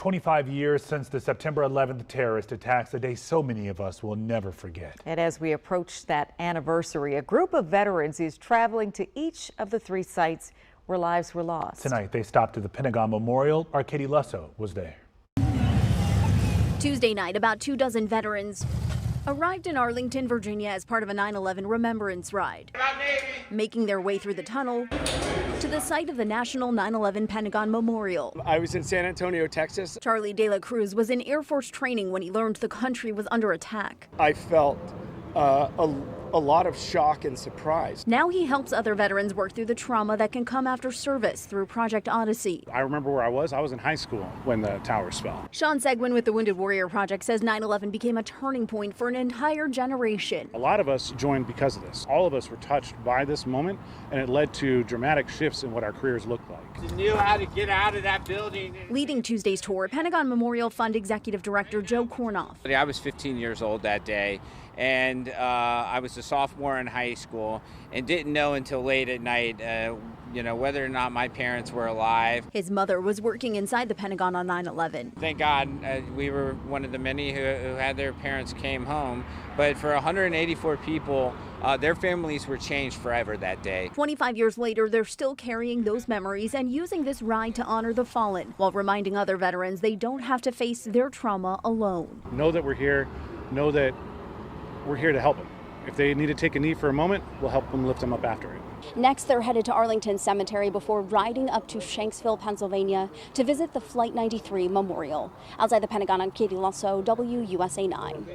25 years since the September 11th terrorist attacks, a day so many of us will never forget. And as we approach that anniversary, a group of veterans is traveling to each of the 3 sites where lives were lost. Tonight, they stopped at the Pentagon Memorial. Our Katie Lusso was there. Tuesday night, about 24 veterans arrived in Arlington, Virginia as part of a 9/11 remembrance ride, making their way through the tunnel to the site of the National 9/11 Pentagon Memorial. I was in San Antonio, Texas. Charlie De La Cruz was in Air Force training when he learned the country was under attack. I felt a lot of shock and surprise. Now he helps other veterans work through the trauma that can come after service through Project Odyssey. I remember where I was in high school when the towers fell. Sean Seguin with the Wounded Warrior Project says 9/11 became a turning point for an entire generation. A lot of us joined because of this. All of us were touched by this moment, and it led to dramatic shifts in what our careers looked like. You knew how to get out of that building. Leading Tuesday's tour, Pentagon Memorial Fund Executive Director Joe Kornoff. I was 15 years old that day, and I was a sophomore in high school and didn't know until late at night whether or not my parents were alive. His mother was working inside the Pentagon on 9/11. Thank God we were one of the many who had their parents came home, but for 184 people, their families were changed forever that day. 25 years later, they're still carrying those memories and using this ride to honor the fallen, while reminding other veterans they don't have to face their trauma alone. Know that we're here. Know that we're here to help them. If they need to take a knee for a moment, we'll help them lift them up after it. Next, they're headed to Arlington Cemetery before riding up to Shanksville, Pennsylvania to visit the Flight 93 Memorial. Outside the Pentagon, I'm Katie Lusso, WUSA 9.